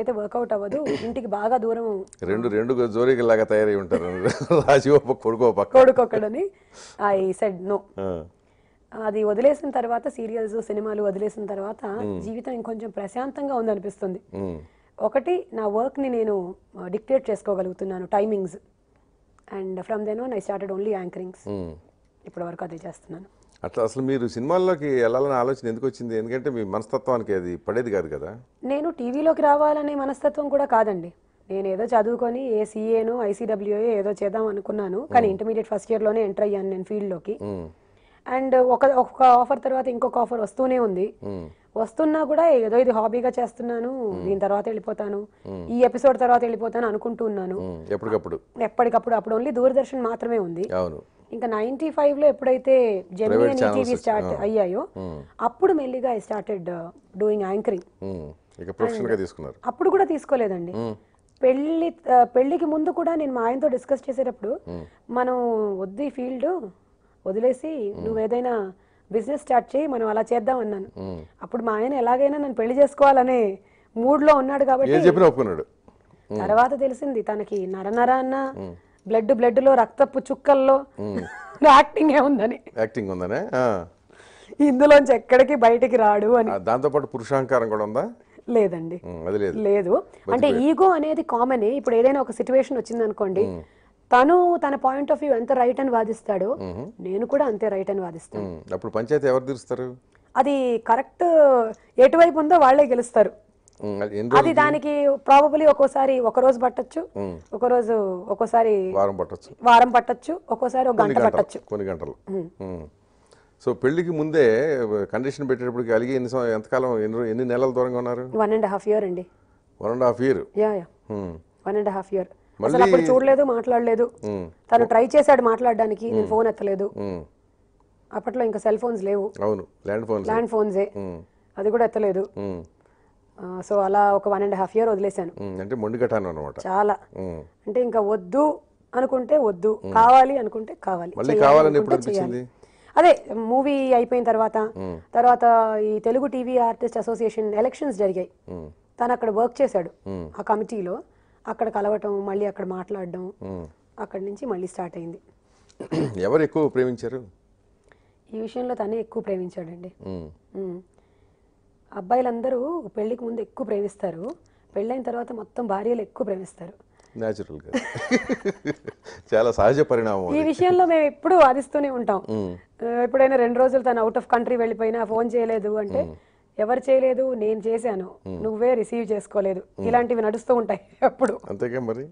నాకైతే వర్కౌట్ అవ్వదు, ఇంటికి బాగా దూరం రెండు జోరీలాగా తయారై ఉంటారు రాజీవ్ కొడుకొక్కడని ఐ సెడ్ నో. అది వదిలేసిన తర్వాత సీరియల్స్ సినిమాలు వదిలేసిన తర్వాత జీవితం ఇంకొంచెం ప్రశాంతంగా ఉందనిపిస్తుంది. ఒకటి నా వర్క్ని నేను డిక్టేట్ చేసుకోగలుగుతున్నాను timings, and from then on I started only anchorings. ఇప్పటి వరకు అదే చేస్తున్నాను. అట్లా అసలు మీరు సినిమాల్లోకి వెళ్ళాలనే ఆలోచన ఎందుకు వచ్చింది? ఎందుకంటే మీ మనస్తత్వానికి అది పడేది కాదు కదా. నేను టీవీలోకి రావాలనే మనస్తత్వం కూడా కాదండి. నేను ఏదో చదువుకొని ఏ సిఏనో ఐసీడబ్ల్యూఏ ఏదో చేద్దాం అనుకున్నాను, కానీ ఇంటర్మీడియట్ ఫస్ట్ ఇయర్లోనే ఎంటర్ అయ్యాను నేను ఫీల్డ్లోకి. అండ్ ఒక ఆఫర్ తర్వాత ఇంకొక ఆఫర్ వస్తూనే ఉంది. వస్తున్నా కూడా ఏదో ఇది హాబీగా చేస్తున్నాను, దీని తర్వాత వెళ్ళిపోతాను, ఈ ఎపిసోడ్ తర్వాత వెళ్ళిపోతాను అనుకుంటున్నాను ఎప్పటికప్పుడు. అప్పుడు ఓన్లీ దూరదర్శన్ మాత్రమే ఉంది. ఇంకా 95లో ఎప్పుడైతే జెమినీ అండ్ ఈటీవీ స్టార్ట్ అయ్యాయో అప్పుడు మెల్లిగా ఐ స్టార్టెడ్ డూయింగ్ యాంకరింగ్. అప్పుడు కూడా తీసుకోలేదండి. పెళ్లికి ముందు కూడా నేను మా ఆయనతో డిస్కస్ చేసేటప్పుడు, మనం వద్దు ఈ ఫీల్డ్ వదిలేసి నువ్వు ఏదైనా బిజినెస్ స్టార్ట్ చేయి, మనం అలా చేద్దాం అన్నాను. అప్పుడు మా ఆయన ఎలాగైనా నన్ను పెళ్లి చేసుకోవాలనే మూడ్లో ఉన్నాడు కాబట్టి, తర్వాత తెలిసింది తనకి నరనర అన్న బ్లడ్ లో రక్తపు చుక్కల్లో యాక్టింగ్ ఉందని. ఇందులోంచి ఎక్కడికి బయటికి రాడు అని. దాంతో పాటు పురుషాంకారం కూడా ఉందా? లేదండి, లేదు. అంటే ఈగో అనేది కామన్. ఇప్పుడు ఏదైనా ఒక సిచ్యువేషన్ వచ్చింది అనుకోండి, తను తన పాయింట్ ఆఫ్ వ్యూ ఎంత రైట్ అని వాదిస్తాడో నేను కూడా అంతే రైట్ అని వాదిస్తాను. అప్పుడు పంచాయతీ ఎవరు తీరుస్తారు? అది కరెక్ట్ ఎటువైపు ఉందో వాళ్ళే గెలుస్తారు. అది దానికి ప్రాబబ్లీ ఒక్కోసారి ఒక రోజు పట్టొచ్చు, ఒక్కోసారి వారం పట్టొచ్చు, ఒక్కోసారి ఒక గంట పట్టొచ్చు, కొన్ని గంటలు. సో పెళ్లికి ముందే కండిషన్ పెట్టేటప్పుడు కలిగి ఎంతకాలం ఎన్ని నెలల దూరంగా ఉన్నారు? 1.5 year అండి. 1.5 year? 1.5 year. అసలు అప్పుడు చూడలేదు, మాట్లాడలేదు. తను ట్రై చేశాడు మాట్లాడడానికి, నేను ఫోన్ ఎత్తలేదు. అప్పట్లో ఇంకా సెల్ ఫోన్స్ లేవు, ల్యాండ్ ఫోన్సే, అది కూడా ఎత్తలేదు. సో అలా ఒక 1.5 year వదిలేశాను. అంటే మొండిగటాను అన్నమాట. చాలా. అంటే ఇంకా వద్దు అనుకుంటే వద్దు, కావాలి అనుకుంటే కావాలి. అదే మూవీ అయిపోయిన తర్వాత ఈ Telugu TV artist association elections జరిగాయి. తను అక్కడ వర్క్ చేశాడు ఆ కమిటీలో. అక్కడ కలవటం, మళ్ళీ అక్కడ మాట్లాడడం, అక్కడి నుంచి మళ్ళీ స్టార్ట్ అయింది. ఎవరు ఎక్కువ ప్రేమించారు ఈ విషయంలో? తనే ఎక్కువ ప్రేమించాడండి. అబ్బాయిలందరూ పెళ్లికి ముందు ఎక్కువ ప్రేమిస్తారు, పెళ్ళైన తర్వాత మొత్తం భార్యలు ఎక్కువ ప్రేమిస్తారు. చాలా సహజ పరిణామం. ఈ విషయంలో మేము ఎప్పుడు వాదిస్తూనే ఉంటాం. ఎప్పుడైనా 2 రోజులు తను అవుట్ ఆఫ్ కంట్రీ వెళ్ళిపోయినా ఫోన్ చేయలేదు అంటే, ఎవరు చేయలేదు, నేను చేశాను, నువ్వే రిసీవ్ చేసుకోలేదు, ఇలాంటివి నడుస్తూ ఉంటాయి అప్పుడు. అంతేగా మరి.